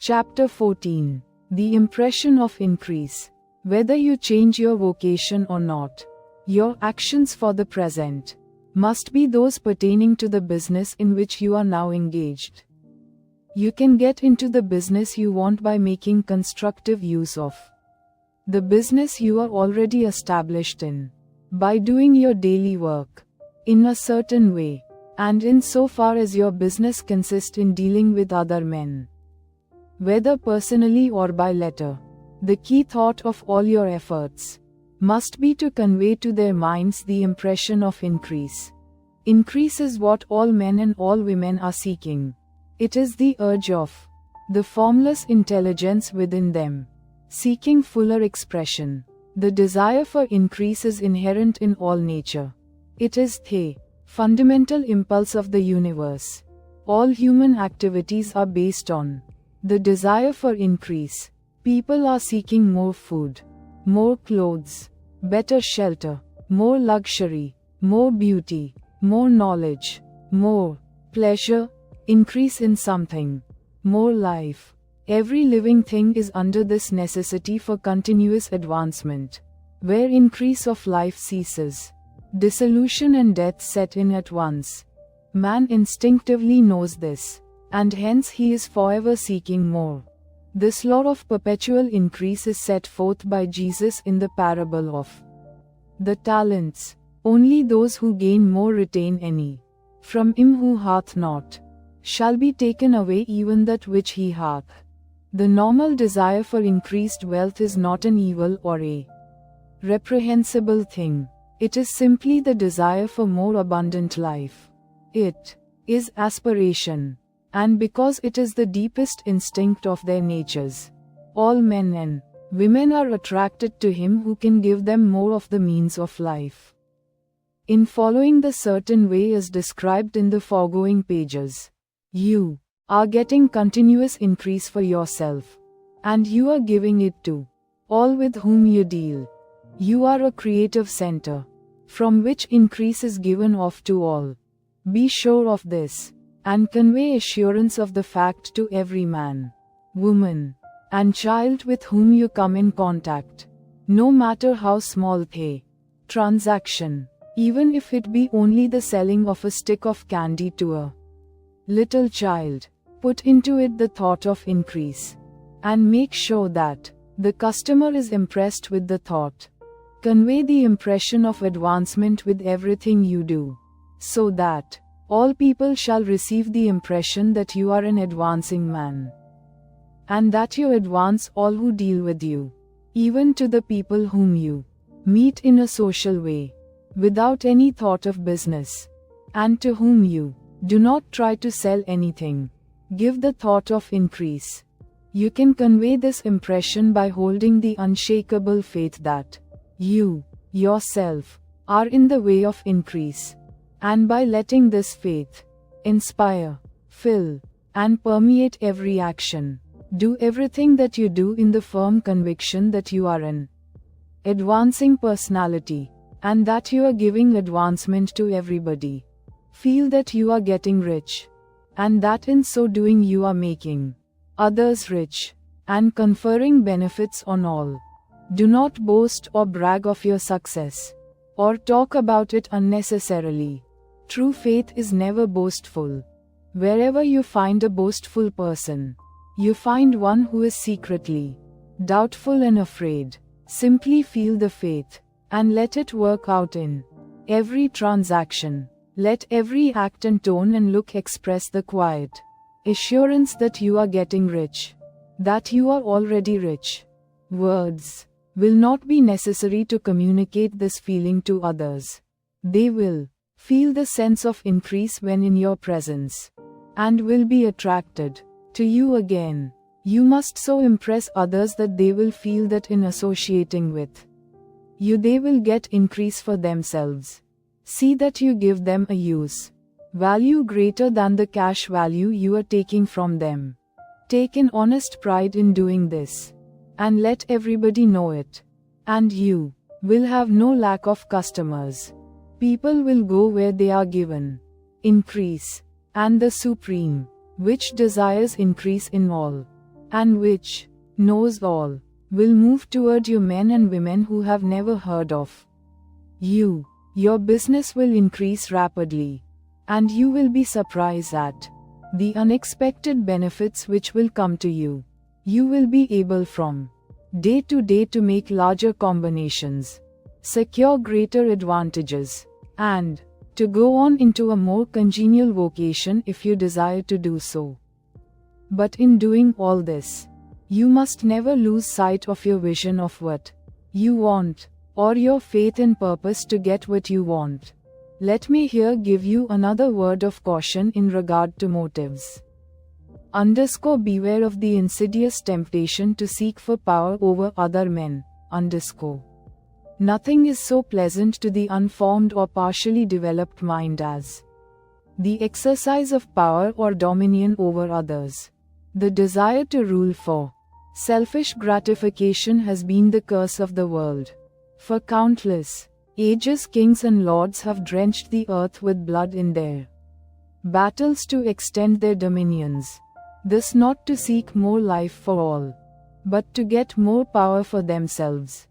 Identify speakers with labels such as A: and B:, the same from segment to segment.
A: Chapter 14. The Impression of Increase. Whether you change your vocation or not, your actions for the present must be those pertaining to the business in which you are now engaged. You can get into the business you want by making constructive use of the business you are already established in, by doing your daily work in a certain way, and in so far as your business consists in dealing with other men, whether personally or by letter. The key thought of all your efforts must be to convey to their minds the impression of increase. Increase is what all men and all women are seeking. It is the urge of the formless intelligence within them, seeking fuller expression. The desire for increase is inherent in all nature. It is the fundamental impulse of the universe. All human activities are based on the desire for increase. People are seeking more food, more clothes, better shelter, more luxury, more beauty, more knowledge, more pleasure, increase in something, more life. Every living thing is under this necessity for continuous advancement. Where increase of life ceases, dissolution and death set in at once. Man instinctively knows this, and hence he is forever seeking more. This law of perpetual increase is set forth by Jesus in the parable of the talents. Only those who gain more retain any. From him who hath not shall be taken away even that which he hath. The normal desire for increased wealth is not an evil or a reprehensible thing. It is simply the desire for more abundant life. It is aspiration. And because it is the deepest instinct of their natures, all men and women are attracted to him who can give them more of the means of life. In following the certain way as described in the foregoing pages, you are getting continuous increase for yourself, and you are giving it to all with whom you deal. You are a creative center, from which increase is given off to all. Be sure of this, and convey assurance of the fact to every man, woman, and child with whom you come in contact, no matter how small the transaction, even if it be only the selling of a stick of candy to a little child. Put into it the thought of increase, and make sure that the customer is impressed with the thought. Convey the impression of advancement with everything you do, so that all people shall receive the impression that you are an advancing man, and that you advance all who deal with you, even to the people whom you meet in a social way, without any thought of business, and to whom you do not try to sell anything. Give the thought of increase. You can convey this impression by holding the unshakable faith that you, yourself, are in the way of increase. And by letting this faith inspire, fill, and permeate every action, do everything that you do in the firm conviction that you are an advancing personality, and that you are giving advancement to everybody. Feel that you are getting rich, and that in so doing you are making others rich, and conferring benefits on all. Do not boast or brag of your success, or talk about it unnecessarily. True faith is never boastful. Wherever you find a boastful person, you find one who is secretly doubtful and afraid. Simply feel the faith, and let it work out in every transaction. Let every act and tone and look express the quiet assurance that you are getting rich, that you are already rich. Words will not be necessary to communicate this feeling to others. They will feel the sense of increase when in your presence, and will be attracted to you again. You must so impress others that they will feel that in associating with you they will get increase for themselves. See that you give them a use value greater than the cash value you are taking from them. Take an honest pride in doing this, and let everybody know it. And you will have no lack of customers. People will go where they are given increase, and the Supreme, which desires increase in all, and which knows all, will move toward you men and women who have never heard of you. Your business will increase rapidly, and you will be surprised at the unexpected benefits which will come to you. You will be able from day to day to make larger combinations, secure greater advantages, and to go on into a more congenial vocation if you desire to do so. But in doing all this, you must never lose sight of your vision of what you want, or your faith and purpose to get what you want. Let me here give you another word of caution in regard to motives. Beware of the insidious temptation to seek for power over other men. Nothing is so pleasant to the unformed or partially developed mind as the exercise of power or dominion over others. The desire to rule for selfish gratification has been the curse of the world. For countless ages, kings and lords have drenched the earth with blood in their battles to extend their dominions. This not to seek more life for all, but to get more power for themselves.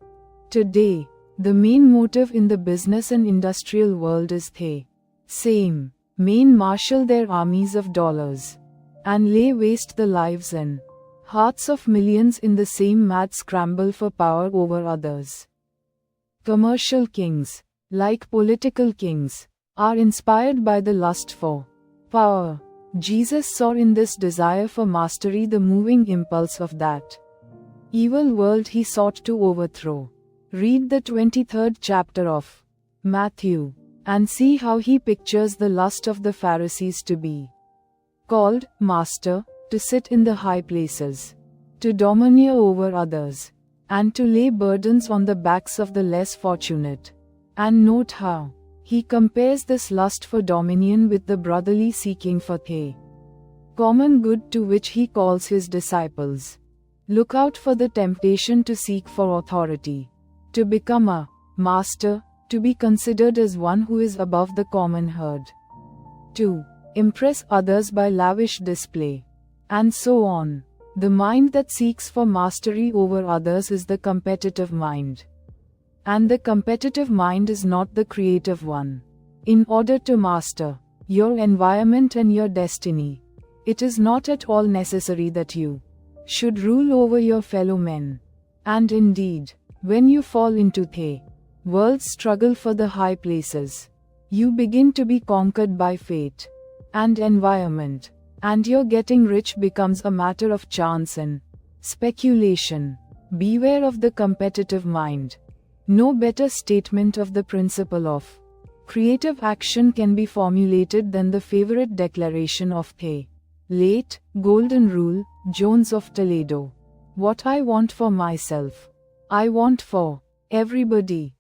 A: Today, the main motive in the business and industrial world is the same. Men marshal their armies of dollars and lay waste the lives and hearts of millions in the same mad scramble for power over others. Commercial kings, like political kings, are inspired by the lust for power. Jesus saw in this desire for mastery the moving impulse of that evil world he sought to overthrow. Read the 23rd chapter of Matthew, and see how he pictures the lust of the Pharisees to be called master, to sit in the high places, to domineer over others, and to lay burdens on the backs of the less fortunate. And note how he compares this lust for dominion with the brotherly seeking for the common good to which he calls his disciples. Look out for the temptation to seek for authority, to become a master, to be considered as one who is above the common herd, to impress others by lavish display, and so on. The mind that seeks for mastery over others is the competitive mind. And the competitive mind is not the creative one. In order to master your environment and your destiny, it is not at all necessary that you should rule over your fellow men. And indeed, when you fall into the world's struggle for the high places, you begin to be conquered by fate and environment, and your getting rich becomes a matter of chance and speculation. Beware of the competitive mind. No better statement of the principle of creative action can be formulated than the favorite declaration of the late, Golden Rule, Jones of Toledo. What I want for myself, I want for everybody.